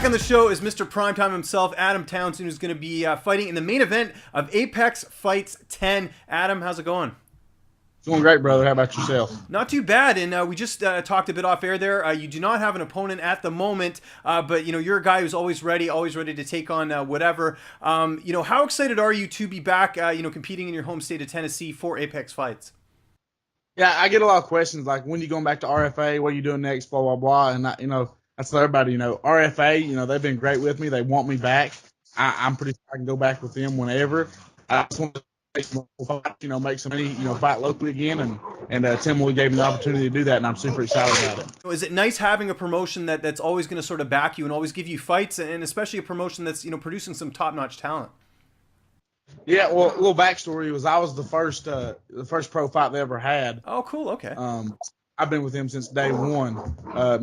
Back on the show is Mr. Primetime himself, Adam Townsend, who's going to be fighting in the main event of Apex Fights 10. Adam, how's it going? Doing great, brother. How about yourself? Not too bad, and we just talked a bit off air there. You do not have an opponent at the moment, but you're a guy who's always ready to take on whatever. How excited are you to be back? Competing in your home state of Tennessee for Apex Fights? Yeah, I get a lot of questions like, when are you going back to RFA? What are you doing next? Blah blah blah. And I tell everybody, RFA, they've been great with me. They want me back. I'm pretty sure I can go back with them whenever. I just want to make some money, fight locally again, and Tim Lee gave me the opportunity to do that, and I'm super excited about it. Is it nice having a promotion that's always going to sort of back you and always give you fights, and especially a promotion that's producing some top-notch talent? Yeah, well, a little backstory was I was the first pro fight they ever had. Oh, cool. Okay. I've been with him since day one.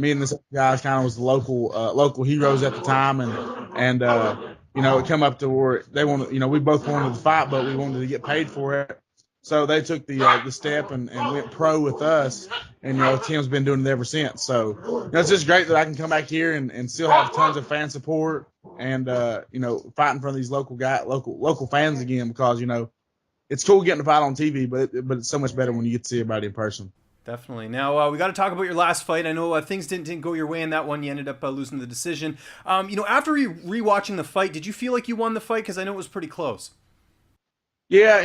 Me and this guy kind of was the local heroes at the time, and it come up to where they wanted, we both wanted to fight, but we wanted to get paid for it. So they took the step and went pro with us, and Tim's been doing it ever since. So it's just great that I can come back here and still have tons of fan support and fighting for these local fans again, because it's cool getting to fight on TV, but it's so much better when you get to see everybody in person. Definitely. Now, we got to talk about your last fight. I know things didn't go your way in that one. You ended up losing the decision. After rewatching the fight, did you feel like you won the fight? Because I know it was pretty close. Yeah,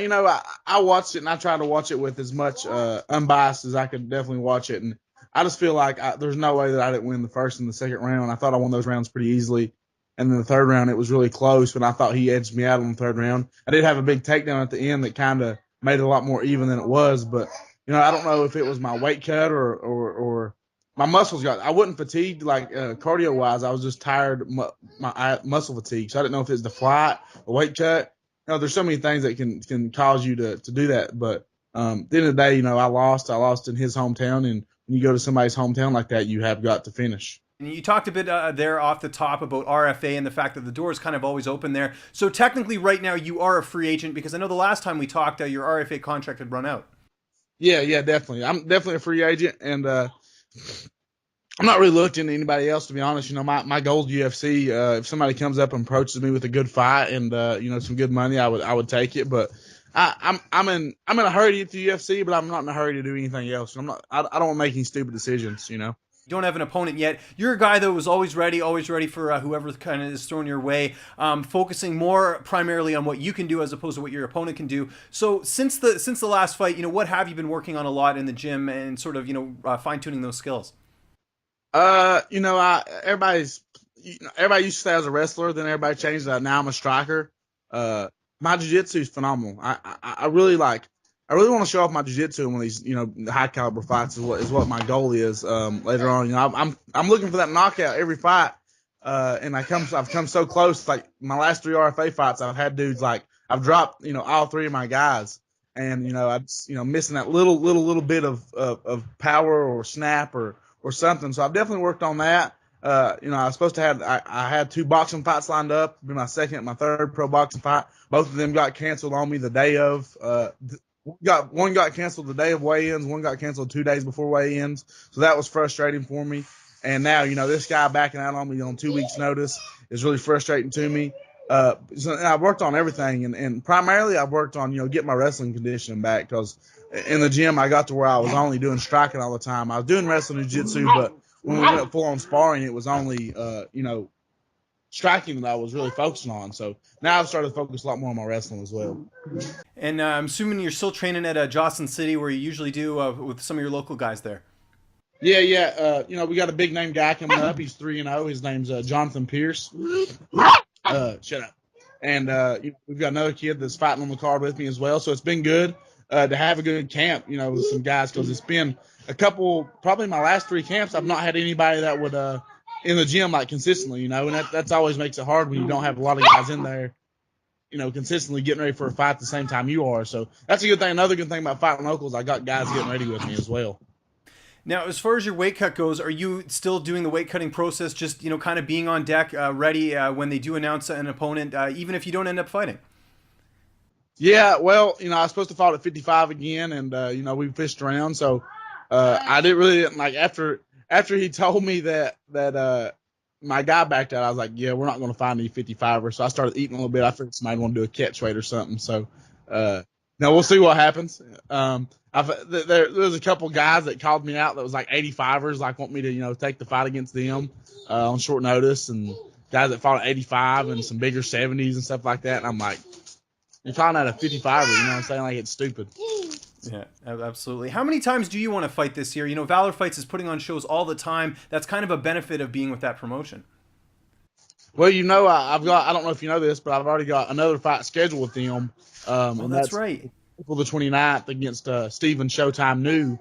I watched it, and I tried to watch it with as much unbiased as I could definitely watch it. And I just feel like there's no way that I didn't win the first and the second round. I thought I won those rounds pretty easily. And then the third round, it was really close, but I thought he edged me out on the third round. I did have a big takedown at the end that kind of made it a lot more even than it was, but I don't know if it was my weight cut or my muscles I wasn't fatigued like cardio wise. I was just tired, my muscle fatigue. So I didn't know if it's the flight, the weight cut. There's so many things that can cause you to do that. But at the end of the day, I lost in his hometown. And when you go to somebody's hometown like that, you have got to finish. And you talked a bit there off the top about RFA and the fact that the door is kind of always open there. So technically right now you are a free agent, because I know the last time we talked, your RFA contract had run out. Yeah, definitely. I'm definitely a free agent, and I'm not really looking at anybody else, to be honest. My goal is UFC. If somebody comes up and approaches me with a good fight and some good money, I would take it. But I'm in a hurry to get to UFC, but I'm not in a hurry to do anything else. I don't want to make any stupid decisions. You don't have an opponent yet. You're a guy that was always ready for whoever kind of is thrown your way, focusing more primarily on what you can do as opposed to what your opponent can do. So since the last fight, what have you been working on a lot in the gym and sort of fine-tuning those skills? Everybody used to say I was a wrestler, then everybody changed that. Now I'm a striker. My jiu-jitsu is phenomenal. I really want to show off my jiu-jitsu in one of these, high caliber fights is what my goal is later on. I'm looking for that knockout every fight, and I've come so close. Like my last 3 RFA fights, I've had dudes I've dropped all 3 of my guys, and I'm missing that little bit of power or snap or something. So I've definitely worked on that. I was supposed to have I had 2 boxing fights lined up. It'd be my second and my third pro boxing fight. Both of them got canceled on me the day of. One got canceled the day of weigh-ins. One got canceled 2 days before weigh-ins. So that was frustrating for me. And now, this guy backing out on me on 2 weeks' notice is really frustrating to me. So I've worked on everything, and primarily I've worked on, getting my wrestling conditioning back, because in the gym I got to where I was only doing striking all the time. I was doing wrestling and jiu-jitsu, but when we went full-on sparring, it was only, striking that I was really focusing on. So now I've started to focus a lot more on my wrestling as well. And I'm assuming you're still training at Johnson City, where you usually do with some of your local guys there. Yeah. We got a big name guy coming up. He's 3-0. His name's Jonathan Pierce. Shut up. And we've got another kid that's fighting on the card with me as well. So it's been good to have a good camp, with some guys, because it's been a couple, probably my last 3 camps, I've not had anybody that would in the gym consistently, and that's always makes it hard when you don't have a lot of guys in there, consistently getting ready for a fight at the same time you are. So that's a good thing. Another good thing about fighting locals, I got guys getting ready with me as well. Now, as far as your weight cut goes, are you still doing the weight cutting process, just, kind of being on deck, ready when they do announce an opponent, even if you don't end up fighting? Yeah, well, I was supposed to fight at 55 again, and, we fished around. So I didn't really, after he told me that my guy backed out, I was like, yeah, we're not going to find any 55ers. So I started eating a little bit. I figured somebody want to do a catch weight or something. So now we'll see what happens. There's a couple guys that called me out that was like 85ers, like want me to take the fight against them on short notice, and guys that fought at 85 and some bigger 70s and stuff like that. And I'm like, you're calling out a 55er, you know what I'm saying? Like, it's stupid. Yeah, absolutely. How many times do you want to fight this year? Valor Fights is putting on shows all the time. That's kind of a benefit of being with that promotion. Well, I've got, I don't know if you know this, but I've already got another fight scheduled with them. And that's right. April the 29th against Steven Showtime New.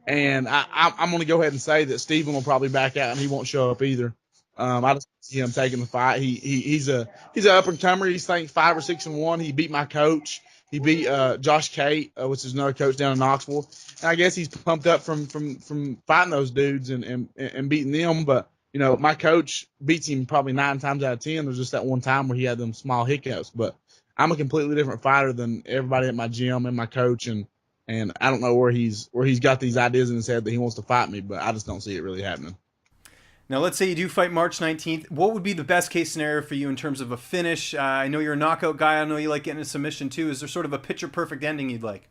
And I'm going to go ahead and say that Steven will probably back out and he won't show up either. I just see him taking the fight. He's an up and comer. He's 5 or 6-1. He beat my coach. He beat Josh Kate, which is another coach down in Knoxville. And I guess he's pumped up from fighting those dudes and beating them. But my coach beats him probably 9 times out of 10. There's just that one time where he had them small hiccups. But I'm a completely different fighter than everybody at my gym and my coach, and I don't know where he's got these ideas in his head that he wants to fight me, but I just don't see it really happening. Now, let's say you do fight March 19th. What would be the best case scenario for you in terms of a finish? I know you're a knockout guy. I know you like getting a submission too. Is there sort of a picture perfect ending you'd like?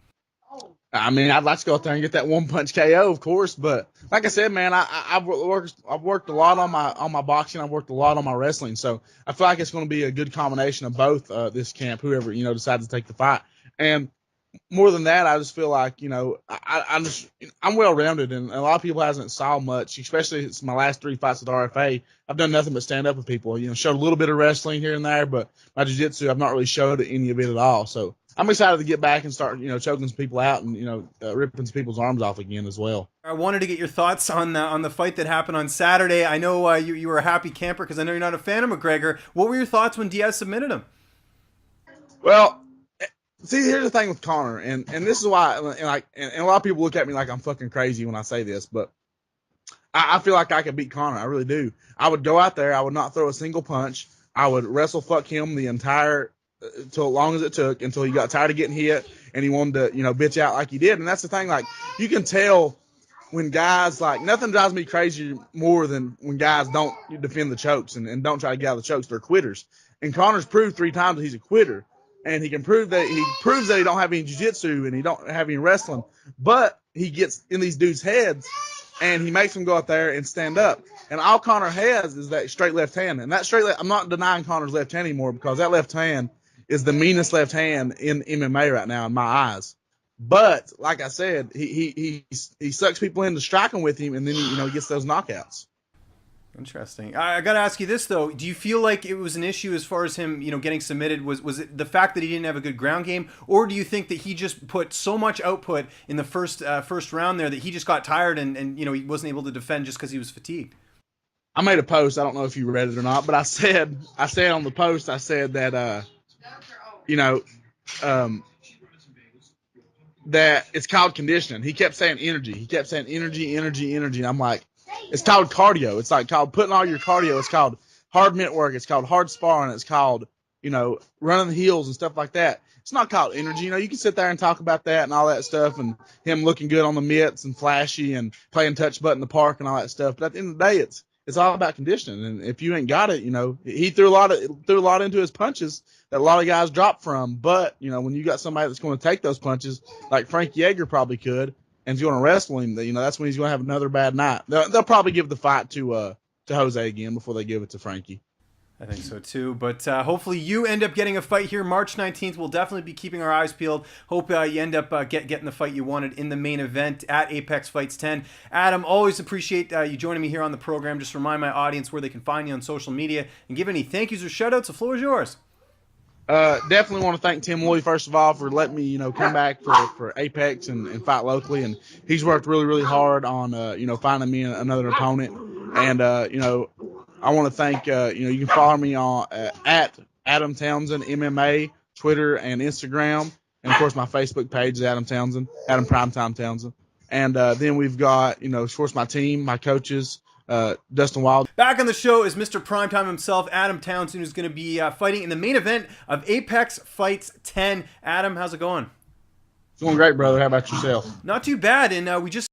I mean, I'd like to go out there and get that one punch KO, of course. But like I said, man, I've worked a lot on my boxing. I've worked a lot on my wrestling. So I feel like it's going to be a good combination of both this camp, whoever decides to take the fight. And more than that, I just feel like I'm well rounded, and a lot of people hasn't saw much, especially it's my last 3 fights at RFA. I've done nothing but stand up with people. Showed a little bit of wrestling here and there, but my jiu-jitsu I've not really showed any of it at all. So I'm excited to get back and start choking some people out and ripping some people's arms off again as well. I wanted to get your thoughts on the fight that happened on Saturday. I know you were a happy camper because I know you're not a fan of McGregor. What were your thoughts when Diaz submitted him? Well, see, here's the thing with Conor, and this is why, and a lot of people look at me like I'm fucking crazy when I say this, but I feel like I could beat Conor. I really do. I would go out there. I would not throw a single punch. I would wrestle fuck him the entire, till long as it took, until he got tired of getting hit and he wanted to, bitch out like he did. And that's the thing. Like, you can tell when guys, like, nothing drives me crazy more than when guys don't defend the chokes and don't try to get out of the chokes. They're quitters. And Conor's proved 3 times that he's a quitter. And he proves that he don't have any jiu-jitsu and he don't have any wrestling, but he gets in these dudes' heads and he makes them go out there and stand up. And all Conor has is that straight left hand. And that straight left, I'm not denying Conor's left hand anymore, because that left hand is the meanest left hand in MMA right now in my eyes. But like I said, he sucks people into striking with him, and then he gets those knockouts. Interesting. I got to ask you this, though. Do you feel like it was an issue as far as him, getting submitted? Was it the fact that he didn't have a good ground game, or do you think that he just put so much output in the first round there that he just got tired and he wasn't able to defend just because he was fatigued? I made a post. I don't know if you read it or not, but I said on the post, I said that that it's called conditioning. He kept saying energy. He kept saying energy. And I'm like, it's called cardio. It's like called putting all your cardio. It's called hard mitt work. It's called hard sparring. It's called, running the heels and stuff like that. It's not called energy. You can sit there and talk about that and all that stuff, and him looking good on the mitts and flashy and playing touch butt in the park and all that stuff. But at the end of the day, it's all about conditioning. And if you ain't got it, he threw a lot into his punches that a lot of guys drop from. But, when you got somebody that's going to take those punches, like Frank Yeager probably could, and he's going to wrestle him, that's when he's going to have another bad night. They'll probably give the fight to Jose again before they give it to Frankie. I think so too, but hopefully you end up getting a fight here March 19th. We'll definitely be keeping our eyes peeled. Hope you end up getting the fight you wanted in the main event at Apex Fights 10. Adam, always appreciate you joining me here on the program. Just remind my audience where they can find you on social media and give any thank yous or shout outs. The floor is yours. Definitely want to thank Tim Lloyd, first of all, for letting me, come back for Apex and fight locally. And he's worked really, really hard on, finding me another opponent. And, I want to thank, you can follow me on at Adam Townsend MMA, Twitter and Instagram. And of course, my Facebook page is Adam Townsend, Adam Primetime Townsend. And, then we've got, of course, my team, my coaches, Dustin Wild. Back on the show is Mr. Primetime himself, Adam Townsend, who's going to be fighting in the main event of Apex Fights 10. Adam, how's it going? It's going great, brother. How about yourself? Not too bad, and we just